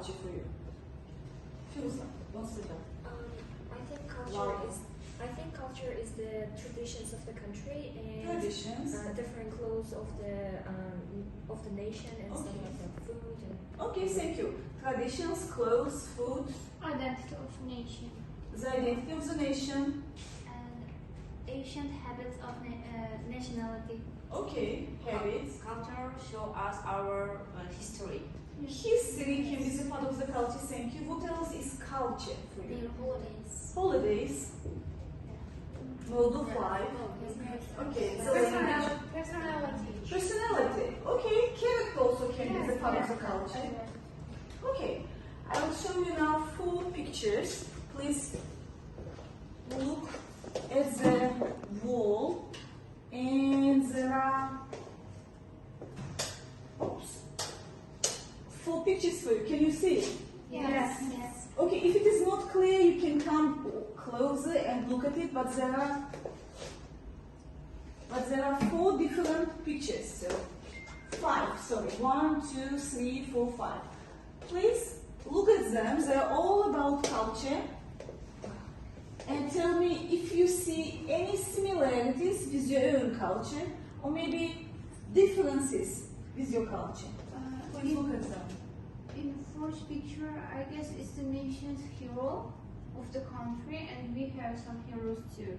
culture for you? Firuza, what's the I think culture is the traditions of the country and traditions? Different clothes of the nation and stuff like that. Food and Okay, thank you. Traditions, clothes, food, Identity of nation the identity of the nation. and ancient habits of nationality. Okay, habits. Culture show us our history. History can be the part of the culture, thank you. What else is culture for you? Their holidays. Holidays. Model 5. Okay, so Personality. personality. Okay, character also can be the part of the culture. Okay, I will show you now 4 pictures. Please look at the wall, and there are 4 pictures for you. Can you see it? Yes. Okay, if it is not clear, you can come closer and look at it, but there are 4 different pictures. So 5, sorry, 1, 2, 3, 4, 5. Please look at them. They are all about culture. And tell me if you see any similarities with your own culture, or maybe differences with your culture. Please look at them. In the first picture, I guess it's the nation's hero of the country, and we have some heroes too.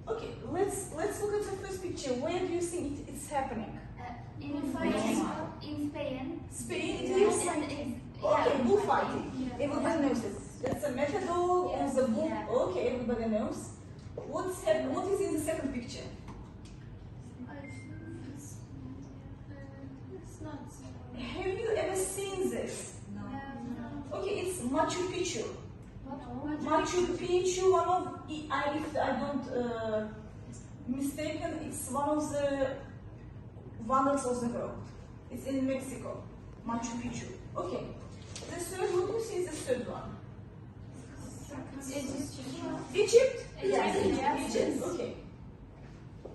Okay, let's look at the first picture. Where do you think it's happening? In Spain. Spain, it Yeah, is. and Okay, bullfighting. Yeah. Everybody knows it. That's a matador on the bull. Yeah. Okay, everybody knows. What is in the second picture? It's not. Have you ever seen this? No. Okay, it's Machu Picchu. What? Machu Picchu, one of, if I don't mistaken, it's one of the wonders of the world. It's in Mexico, Machu Picchu. Okay, the third, what do you see is the third one? Egypt? Yes. Egypt, okay.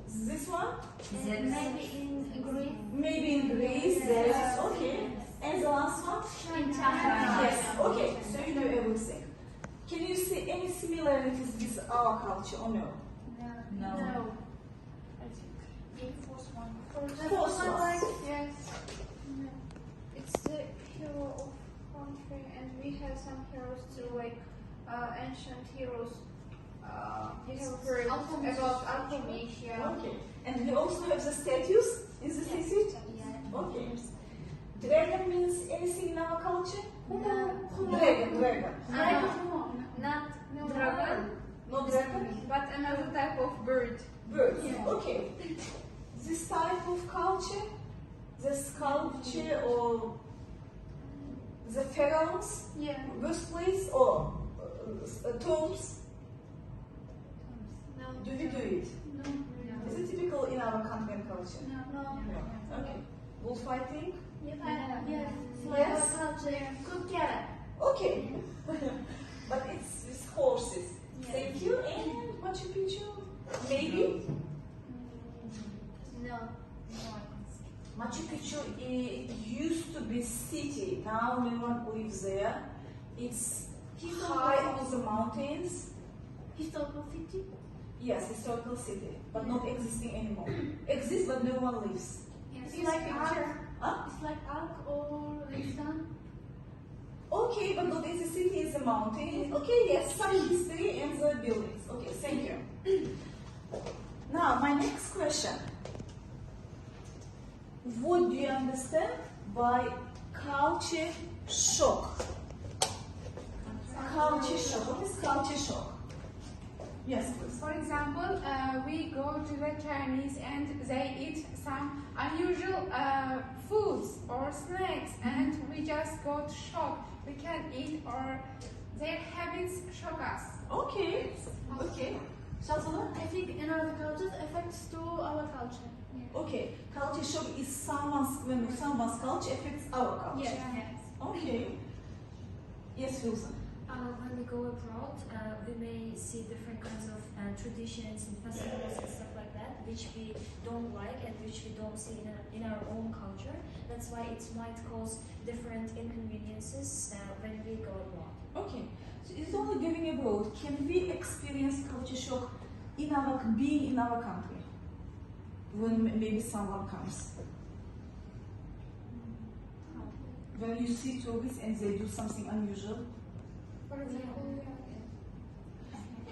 This one? Maybe in Greece. Maybe in Greece, there is, okay. And the last one? In China. Yes, okay, so you know everything. Can you see any similarities with our culture or no? No. Fourth one. Yes. No. It's the hero of country, and we have some heroes too, like ancient heroes. You have heard about Artemisia. Okay, and we also have the statues. Is the statue? Yeah. Okay. Dragon means anything in our culture? No. Dragon. Not dragon, Not dragon? but another type of bird. Birds. Yeah. Okay. This type of culture, the sculpture or the pharaohs, Yeah. birthplace or tombs, No. do we do it? No. Is it typical in our country and culture? No. No. Okay. Bullfighting? Yes. Yes. Culture. Okay. But it's with horses. Yeah. Thank you. And Machu Picchu? Maybe? No. Machu Picchu, it used to be city. Now no one lives there. It's high on the mountains. Historical city. Yes, historical city, but not existing anymore. Exists, but no one lives. It's like Ark. Huh? It's like Ark or Lisbon. Okay, but not in the city, it's a mountain. Okay, yes, some history and the buildings. Okay, thank you. Now, my next question. What do you understand by culture shock? Culture shock. What is culture shock? Yes, please. For example, we go to the Chinese and they eat some unusual foods or snacks, and we just go to shock. We can eat, or their habits shock us. Okay. Okay. Shazala? I think in other cultures affects to our culture. Okay. Culture shock is when someone's culture affects our culture. Yes. Okay. Yes, Wilson. When we go abroad, we may see different kinds of traditions and festivals and stuff like that, which we don't like and which we don't see in our own culture. That's why it might cause different inconveniences abroad. Okay, so it's only going abroad. Can we experience culture shock in our being in our country when maybe someone comes? When you see tourists and they do something unusual? For example,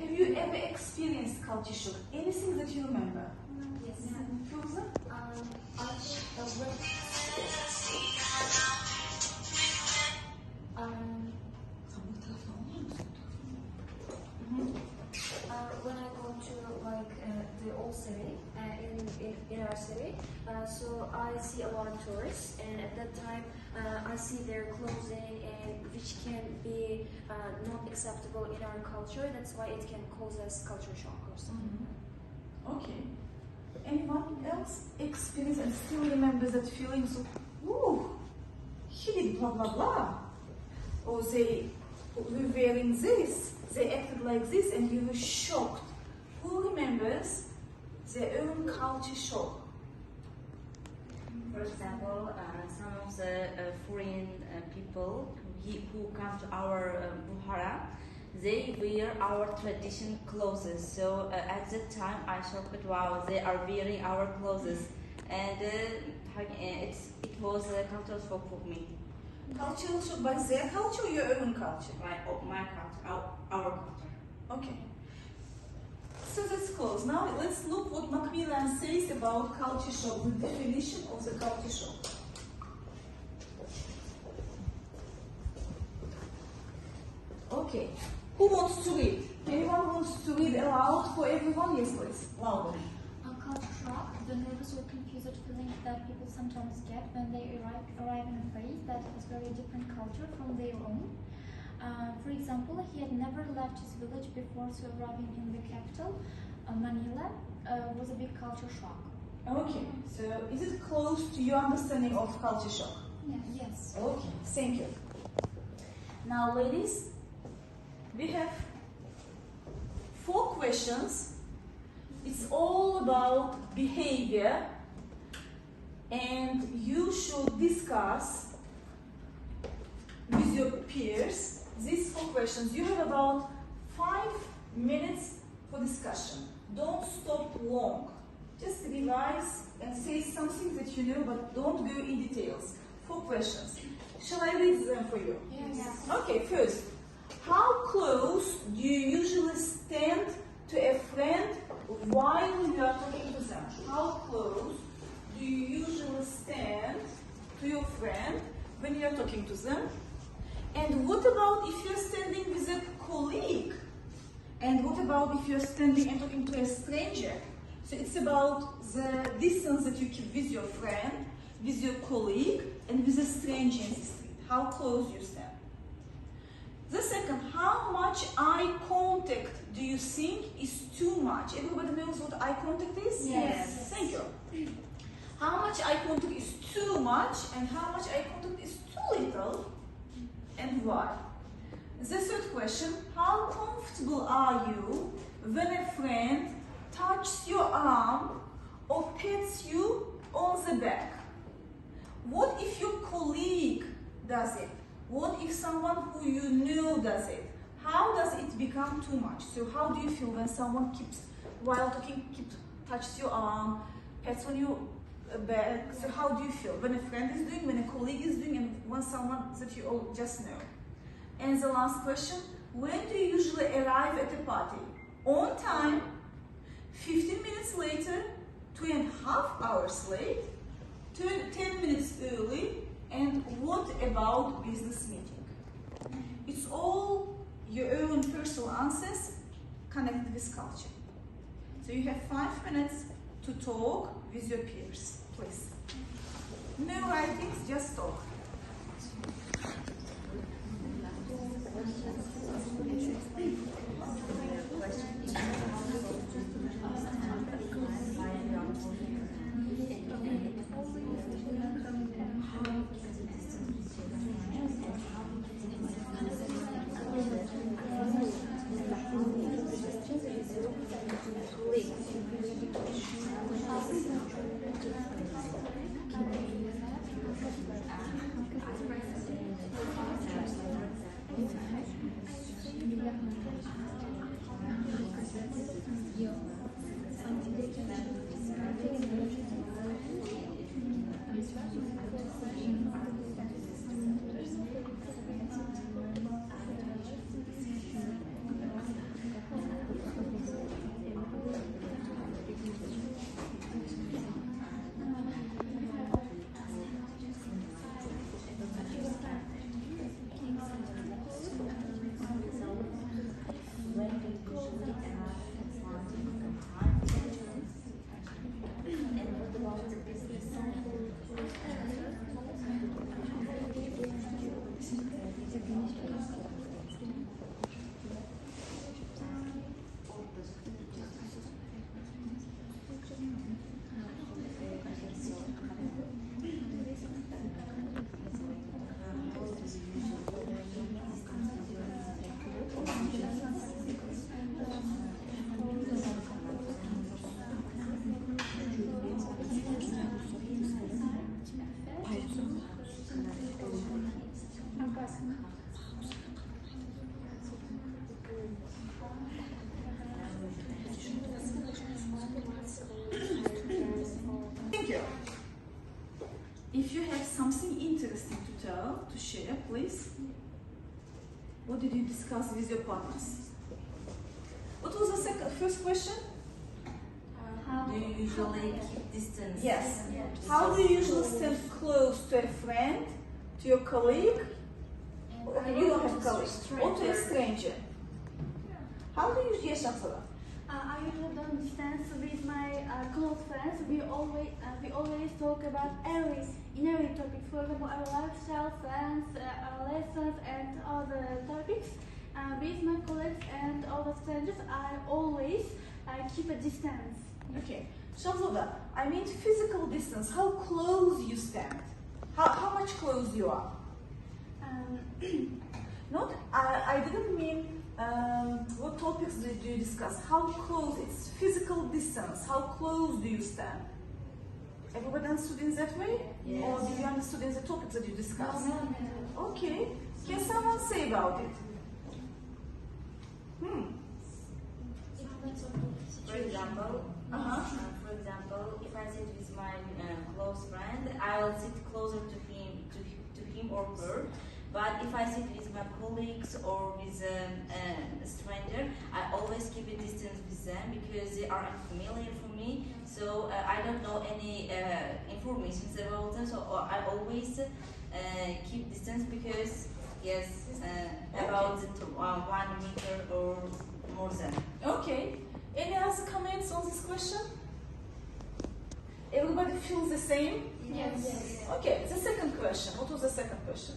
Have you ever experienced culture shock? Anything that you remember? Yes. Frozen? I think when I go to like the old city in our city, so I see a lot of tourists, and at that time I see their clothing, and which can be not acceptable in our culture. That's why it can cause us culture shock or something. Okay. Anyone else experience and still remembers that feeling? So, ooh, he did blah blah blah, or they were wearing this, they acted like this, and you were shocked. Who remembers their own culture shock? For example, some of the foreign people who come to our Bukhara, they wear our tradition clothes. So at that time, I shocked. Wow, they are wearing our clothes, and it was a cultural shock for me. Cultural shock by their culture or your own culture? My culture, our culture. Okay. So that's close. Now let's look what Macmillan says about culture shock, the definition of the culture shock. Okay. Who wants to read? Anyone wants to read aloud for everyone? Yes, please. Louder. Culture shock, the nervous or confused feeling that people sometimes get when they arrive in a place that has very different culture from their own. For example, he had never left his village before, so arriving in the capital, Manila, was a big culture shock. Okay. So is it close to your understanding of culture shock? Yes. Okay. Thank you. Now, ladies, we have 4 questions. It's all about behavior, and you should discuss with your peers these 4 questions. You have about 5 minutes for discussion. Don't stop long. Just revise and say something that you know, but don't go in details. 4 questions. Shall I read them for you? Yes. Okay, first, how close do you usually stand to a friend while you are talking to them? How close do you usually stand to your friend when you are talking to them? And what about if you're standing with a colleague? And what about if you're standing and talking to a stranger? So it's about the distance that you keep with your friend, with your colleague, and with a stranger in the street. How close you stand. The second, how much eye contact do you think is too much? Everybody knows what eye contact is? Yes. Thank you. How much eye contact is too much and how much eye contact is too little, and why? The third question, how comfortable are you when a friend touches your arm or pats you on the back? What if your colleague does it? What if someone who you know does it? How does it become too much? So how do you feel when someone while talking, touches your arm, pats on your back? So how do you feel when a friend is doing, when a colleague is doing, and when someone that you all just know? And the last question, when do you usually arrive at a party? On time, 15 minutes later, 2.5 hours late, 10 minutes early, and what about business meeting? It's all your own personal answers connected with culture. So you have 5 minutes to talk with your peers, please. No writings, just talk. Thank you. If you have something interesting to tell, to share, please. What did you discuss with your partners? What was the first question? Do you usually keep distance? Yes. How do you usually stand close to a friend, to your colleague? Okay, you don't have colleagues. Or to a stranger? How do you use Yunusova? I usually don't distance with my close friends. We always talk about every topic. For example, our lifestyle, friends, our lessons, and other topics. With my colleagues and other strangers, I always keep a distance. Okay. Shazloda, I mean physical distance. How close you stand? How much close you are? Not. I didn't mean what topics do you discuss? How close? It's physical distance. How close do you stand? Everybody understood in that way? Yes. Or did you understood in the topics that you discussed? Okay. Can someone say about it? For example, for example, if I sit with my close friend, I will sit closer to him or her. But if I sit with my colleagues or with a stranger, I always keep a distance with them because they are unfamiliar for me. So I don't know any information about them. So I always keep distance because about 1 meter or more than. Okay. Any other comments on this question? Everybody feels the same? Yes. Okay, the second question. What was the second question?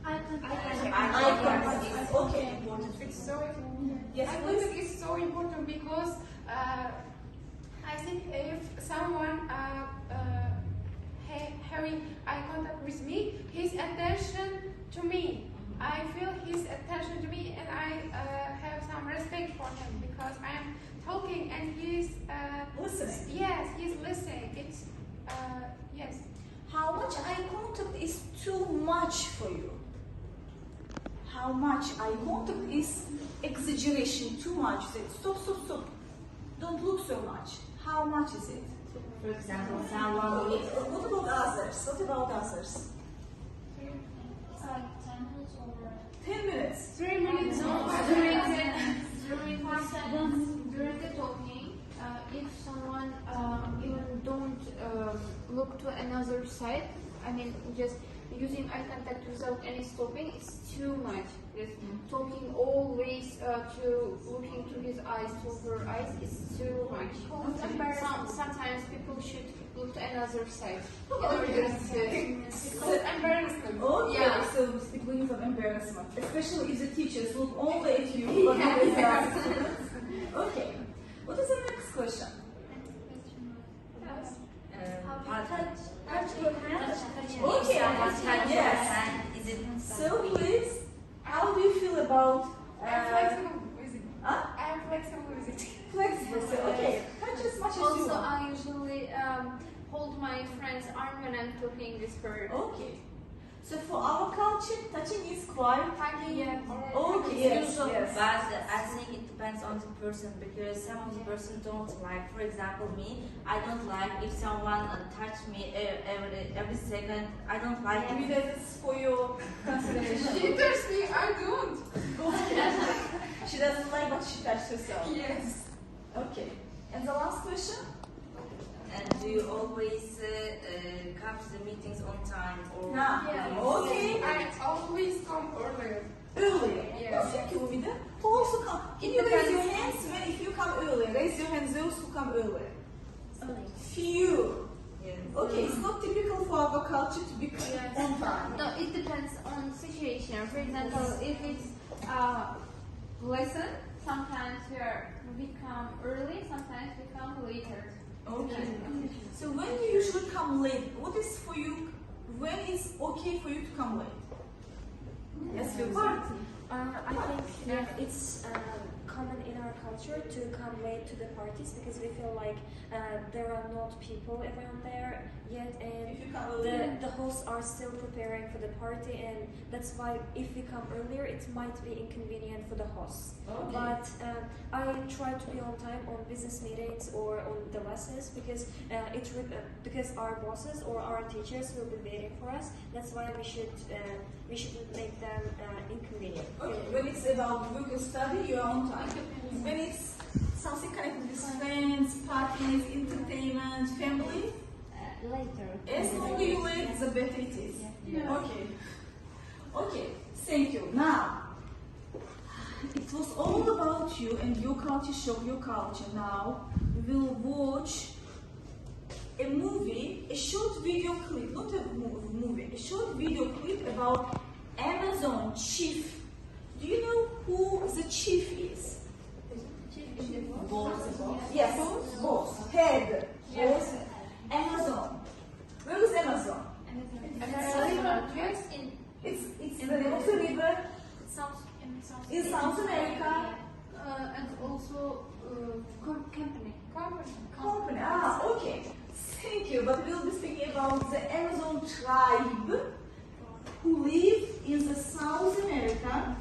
I contact. Eye contact is okay. It's so Yes, I please. think it's so important because I think if someone having eye contact with me, his attention to me. I feel his attention to me, and I have some respect for him because I am talking and he's Listening. Yes, he's listening. It's yes. How much eye contact is too much for you? How much eye contact is exaggeration, too much? Say, stop. Don't look so much. How much is it? For example, someone with What about others? What about others? It's like 10 minutes or 10 minutes. 3 minutes during the talking, if someone even don't look to another side, I mean just using eye contact without any stopping, it's too much. Just talking always to looking to his eyes, to her eyes, is too much. Sometimes people should look to another side. It's called embarrassment. Okay, Yeah. so speaking of embarrassment, especially if the teachers look only at you, but not at the other students. Okay, what is the next question? Touch your hand. Okay, touch your yes. hand, is it So please, how do you feel about I'm flexible with it. huh? I am flexible with it. Flexible? So, okay, touch as much as you Also, want. I usually hold my friend's arm when I'm talking with her. Okay. So for our culture, touching is quite. Hugging or Okay, yes, usual, yes. but I think it depends on the person because some of the person don't like. For example, me, I don't like if someone touch me every second. I don't like Maybe it. that is for your consideration. She touched me, I don't. She doesn't like, but she touched herself. Yes. Okay. And the last question? And do you always come to the meetings on time or? Yeah. Okay. I always come earlier. Earlier. Yes. Oh, thank you, Umida. Who also come? Can you raise your hands when if you come earlier? Raise your hands those who come earlier. Few. Yes. Okay, it's not typical for our culture to be Yes. on time. No, it depends on situation. For example, if it's a lesson, sometimes we come early, sometimes we come later. Okay. So when you usually come late, what is for you, when is okay for you to come late? Yes, your party. I think it's common in our culture to come late to the parties because we feel like there are not people around there yet, and If you come early. the hosts are still preparing for the party, and that's why if we come earlier, it might be inconvenient for the hosts. Okay. But I try to be on time on business meetings or on the lessons because because our bosses or our teachers will be waiting for us. That's why we shouldn't make them inconvenient. Okay, when it's about work or study, you are on time. When it's something connected with friends, parties, entertainment, family, Later. as longer you wait, the better it is. Yeah. Okay. Okay, thank you. Now, it was all about you and your culture, show your culture. Now, we will watch a movie, a short video clip, not a movie, a short video clip about Amazon chief. Do you know who the chief is? Boss. Yes, boss, head, boss, Amazon. Where is Amazon? Yes, It's the name of the river in South America. and also company. Company. Ah, okay. Thank you. But we'll be speaking about the Amazon tribe who live in the South America.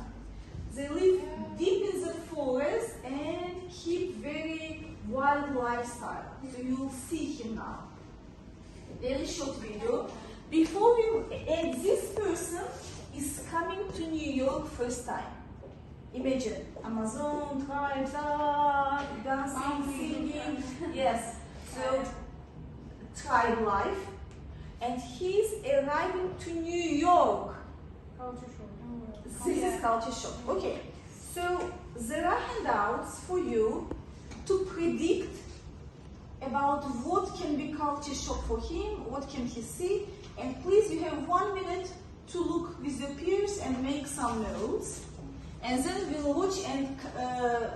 They live deep in the forest and keep very wild lifestyle. So you'll see him now. Very short video. Before this person is coming to New York first time. Imagine Amazon tribes, dancing, singing. Yes. So tribe life, and he's arriving to New York. This is culture shock. Okay, so there are handouts for you to predict about what can be culture shock for him, what can he see, and please, you have 1 minute to look with your peers and make some notes, and then we'll watch and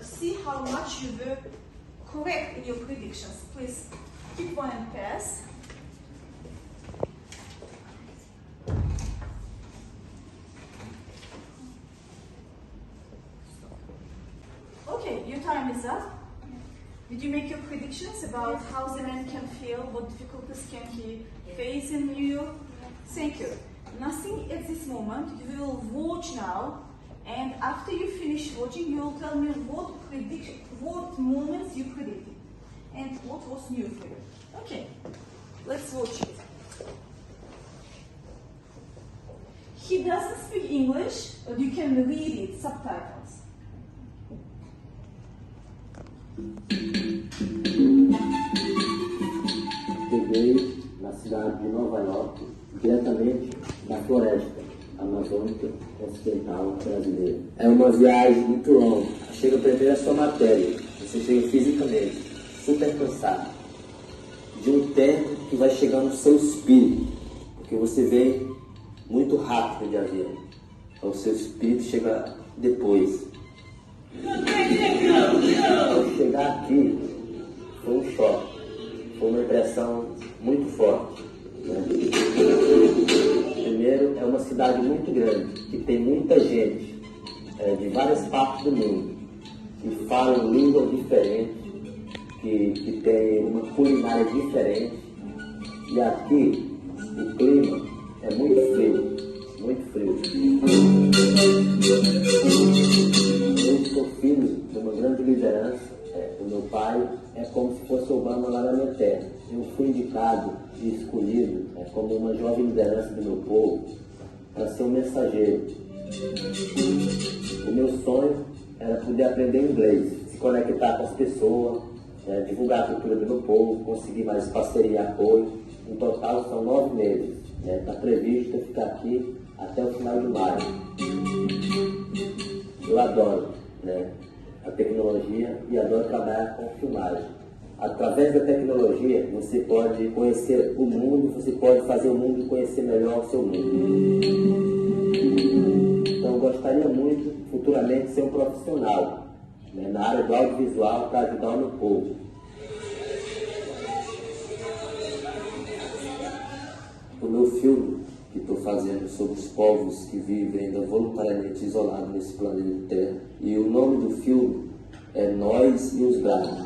see how much you were correct in your predictions. Please keep one and pass. Okay, your time is up. Did you make your predictions about how the man can feel, what difficulties can he face in New York? Thank you. Nothing at this moment. You will watch now, and after you finish watching, you will tell me what moments you predicted, and what was new for you. Okay, let's watch it. He doesn't speak English, but you can read it, subtitles. Cheguei na cidade de Nova York, diretamente da floresta amazônica ocidental brasileira. É uma viagem muito longa. Chega primeiro a sua matéria, você chega fisicamente, super cansado. De um tempo que vai chegando no seu espírito, porque você vem muito rápido de avião. Então o seu espírito chega depois. Ao chegar aqui, foi um choque. Foi uma impressão muito forte. Né? Primeiro, é uma cidade muito grande, que tem muita gente de várias partes do mundo, que falam línguas diferentes, que tem uma culinária diferente. E aqui, o clima é muito frio, muito frio. Eu sou filho de uma grande liderança. O meu pai é como se fosse Obama lá na minha terra. Eu fui indicado e escolhido como uma jovem liderança do meu povo para ser um mensageiro. O meu sonho era poder aprender inglês, se conectar com as pessoas, divulgar a cultura do meu povo, conseguir mais parceria e apoio. Em total são 9 meses. Está previsto eu ficar aqui até o final de maio. Eu adoro a tecnologia e adoro trabalhar com filmagem. Através da tecnologia, você pode conhecer o mundo, você pode fazer o mundo conhecer melhor o seu mundo. Então, eu gostaria muito, futuramente, de ser um profissional, né, na área do audiovisual para ajudar o meu povo. O meu filme que estou fazendo sobre os povos que vivem ainda voluntariamente isolados nesse planeta Terra. E o nome do filme é Nós e os Brancos.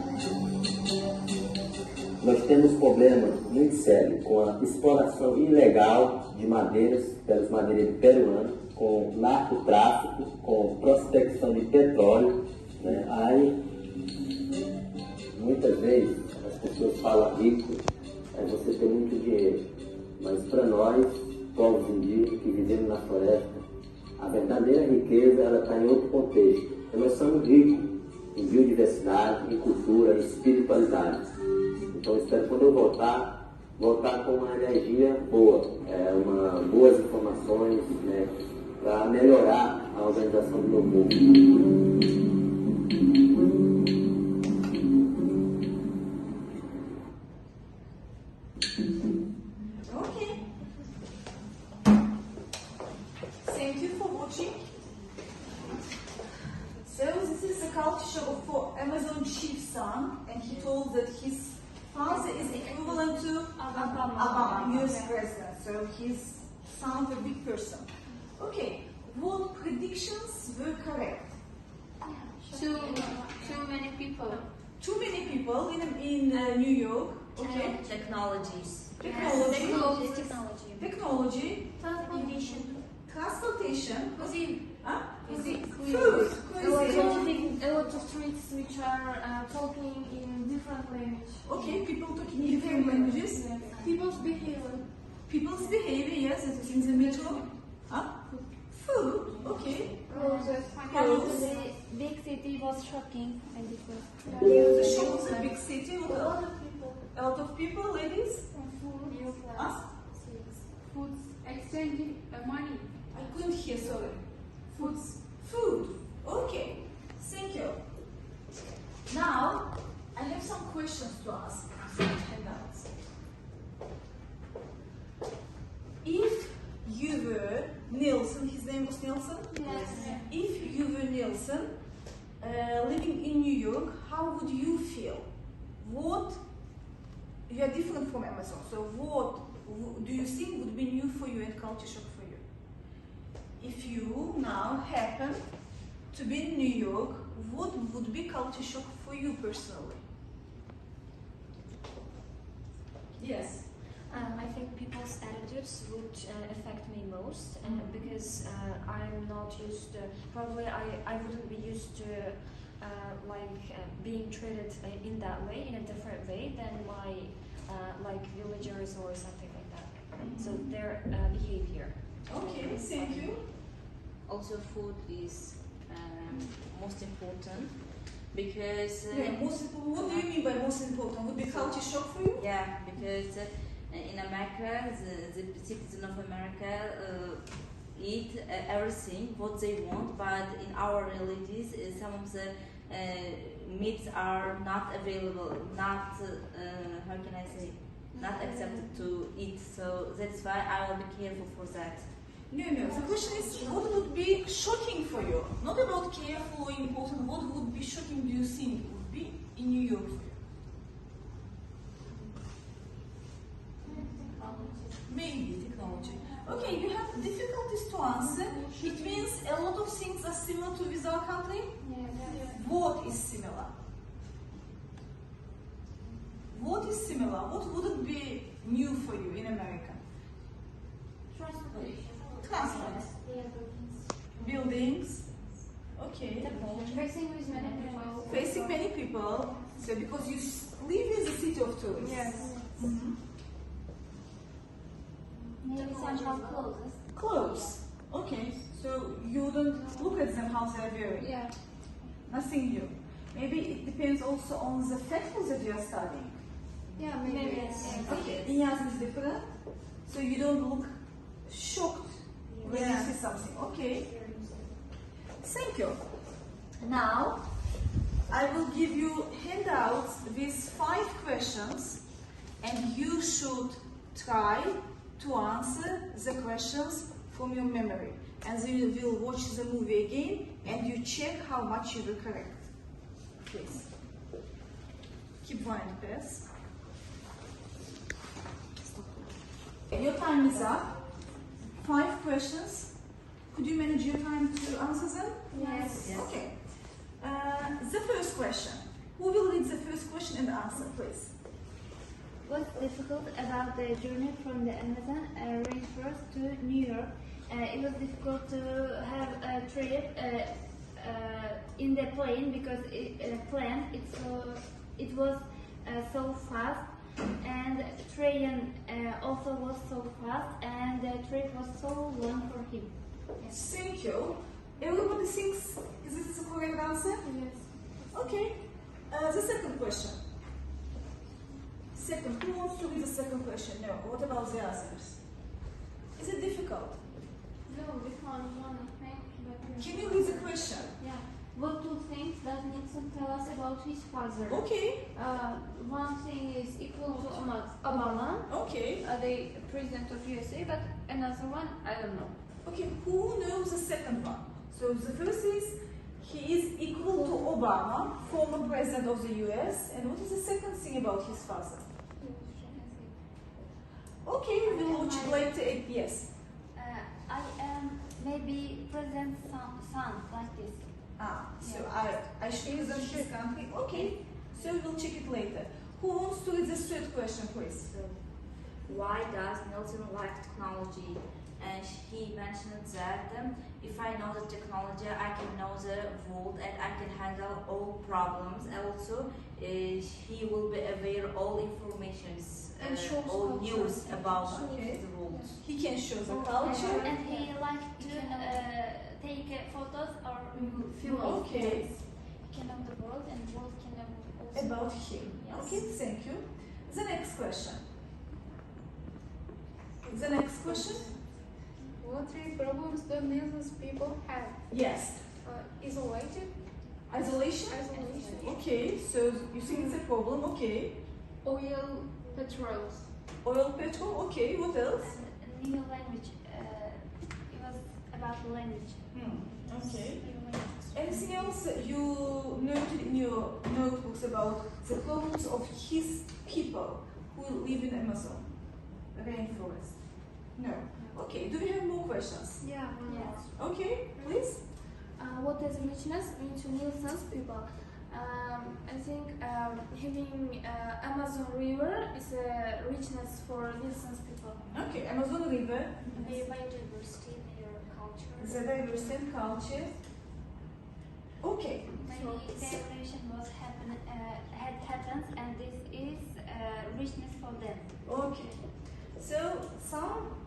Nós temos um problema muito sério com a exploração ilegal de madeiras pelos madeireiros peruanos, com narcotráfico, com prospecção de petróleo, né? Aí, muitas vezes, as pessoas falam rico, é você ter muito dinheiro. Mas para nós, povos indígenas que vivemos na floresta, a verdadeira riqueza ela está em outro contexto. Então, nós somos ricos em biodiversidade, em cultura, em espiritualidade. Então eu espero quando eu voltar com uma energia boa, boas informações, né, para melhorar a organização do meu povo. Okay. Thank you for watching. So this is the culture show for Amazon chief's son, and he told that his father is equivalent to Obama, US president. So his son is a big person. Okay, what predictions were correct? Too many people. Too many people in New York. Okay. Technologies. Technology. Transportation. Cuisine. Food. A lot of streets which are talking in different language. Okay, people talking in different languages. People's behavior. People's behavior, yes, it is in the metro. Food, okay. The big city was shocking and it was The show was a big city. A lot of people. A lot of people, ladies. Food. Foods, exchanging money. I couldn't hear, sorry. Foods. Food. Okay. Thank you. Now, I have some questions to ask. Handouts. If you were Nielsen, his name was Nielsen? Yes. If you were Nielsen, living in New York, how would you feel? You are different from Amazon, so what do you think would be new for you and culture shock for you? If you now happen to be in New York, what would be culture shock for you personally? Yes. I think people's attitudes would affect me most because I'm not used to, probably I wouldn't be used to being treated in that way, in a different way than my villagers or something like that. So their behavior. Okay, thank you. Also, food is most important because What do you mean by most important? Would be culture shock for you? yeah, because in America, the citizens of America eat everything what they want, but in our realities, some of the meats are not available, not how can I say, not accepted to eat. So that's why I will be careful for that. No. The question is, what would be shocking for you? Not about careful or important. What would be shocking? Do you think would be in New York for you? Maybe technology. Okay, you have difficulties to answer. It means a lot of things are similar to with our country. What is similar? What is similar? What wouldn't be new for you in America? Transport. Buildings. Okay. Facing with many people. Facing many people. So because you live in the city of tourists. Yes. Mhm. maybe central clothes. Clothes. Okay. So you don't look at them how they're wearing. Yeah. Nothing new. Maybe it depends also on the faculty that you are studying. Yeah, maybe. Yes. Okay. Inyas is different. So you don't look shocked when you see something. Okay. Thank you. Now, I will give you handouts with 5 questions, and you should try to answer the questions from your memory. And then you will watch the movie again, and you check how much you were correct. Please. Keep going, press. Your time is up. 5 questions. Could you manage your time to answer them? Yes. Okay. The first question. Who will read the first question and answer, please? What's difficult about the journey from the Amazon rainforest to New York? It was difficult to have a trip in the plane because it was so fast, and train also was so fast, and the trip was so long for him. Yes. Thank you. Everybody thinks is this the correct answer? Yes. Okay. The second question. Second. Who wants to read the second question? No. What about the others? Is it difficult? No, we found one thing, but Can you read the question? Yeah. What 2 things does Nixon tell us about his father? Okay. one thing is equal to Obama, Okay. the president of USA, but another one, I don't know. Okay. Who knows the second one? So the first is he is equal to Obama, former president of the US. And what is the second thing about his father? Okay, we'll watch it later. Yes. I am maybe president's son, like this. So I should use his country. Okay. So we'll check it later. Who wants to read the third question, please? Why does Milton like technology? And he mentioned that if I know the technology, I can know the world and I can handle all problems. Also, he will be aware of all informations And shows all culture. news about Okay. the world. He can show the culture. And he likes to take photos or Film. Okay. He can know the world, and world can know also About him. Yes. Okay, thank you. The next question. The next question? What 3 problems do Nilson's people have? Yes. Isolated, Isolation? Okay, so you think it's a problem, okay. Oil, petrols. Oil, petrol, okay, what else? and new language. It was about language. Okay. New language. Anything else that you noted in your notebooks about the problems of his people who live in Amazon rainforest? No. Okay, do we have more questions? Yeah, one Yes. more. Okay, please. What does richness mean to Nilson's people? I think having Amazon River is a richness for Nilson's people. Okay, Amazon River, Their biodiversity, their culture. the diversity and culture. Okay, Maybe the evolution had happened, and this is richness for them. okay. So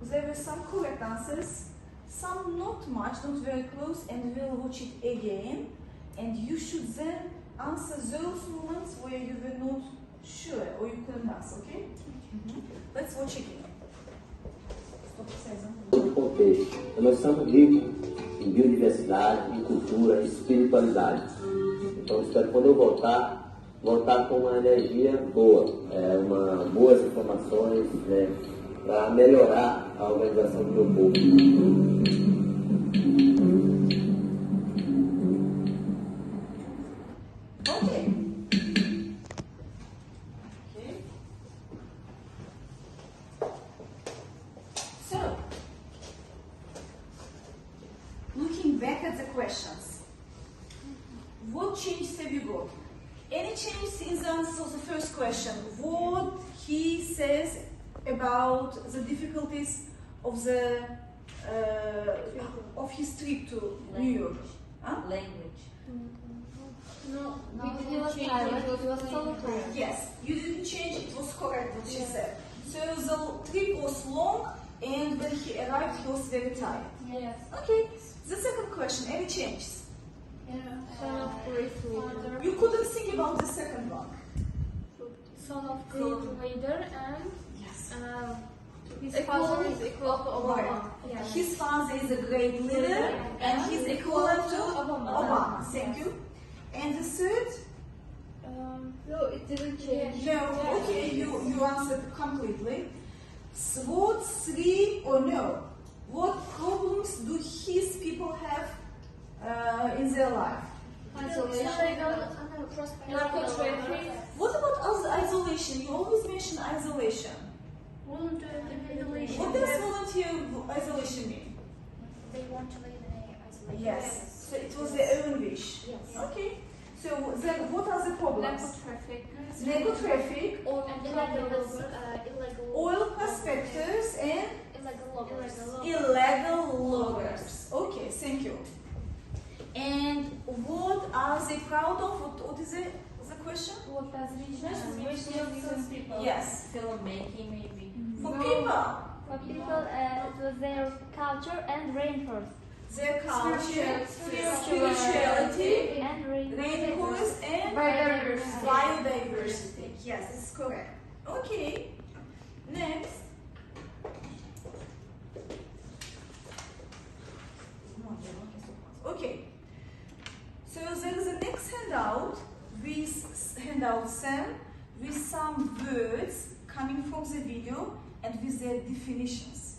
there were some correct answers, some not much, not very close, and we'll watch it again. And you should then answer those moments where you were not sure or you couldn't answer, okay? Let's watch again. Stop, César. Outro contexto. Nós somos ricos em biodiversidade, em cultura, em espiritualidade. Então espero quando eu voltar com uma energia boa, boas informações, para melhorar a organização do meu povo. Okay. Okay. So, looking back at the questions, what changes have you got? Any changes in the answer of the first question? What he says about the difficulties of the of his trip to New York? Huh? Language. No, No, we he didn't was change tired. it. He was so tired. Yes, you didn't change, it was correct what she said. So the trip was long, and when he arrived, he was very tired. Yes. Okay, the second question, any changes? Son of great leader. You couldn't think about the second one. Son of great leader, and Yes. His father is equal to Obama. yeah. His father is a great leader, and he's equivalent to Obama. Thank you. And the third, No, it didn't change. No, okay, you answered completely. What three or no? What problems do his people have in their life? Narcotraffic. What about isolation? You always mention isolation. What does volunteer isolation mean? They want to live in a isolation. Yes. So it was their own wish. Yes. Okay. So then what are the problems? Narcotraffic, And illegal oil prospectors, and illegal loggers. Okay, thank you. And what are they proud of? What is it? The question? What does people. Yes. Filmmaking maybe. For people, For people, it was their culture and rainforest. their culture, spirituality, And rainforest, and biodiversity. Yes, that's correct. Okay. Next. Okay. So there is a next handout with handout Sam with some words coming from the video and with their definitions.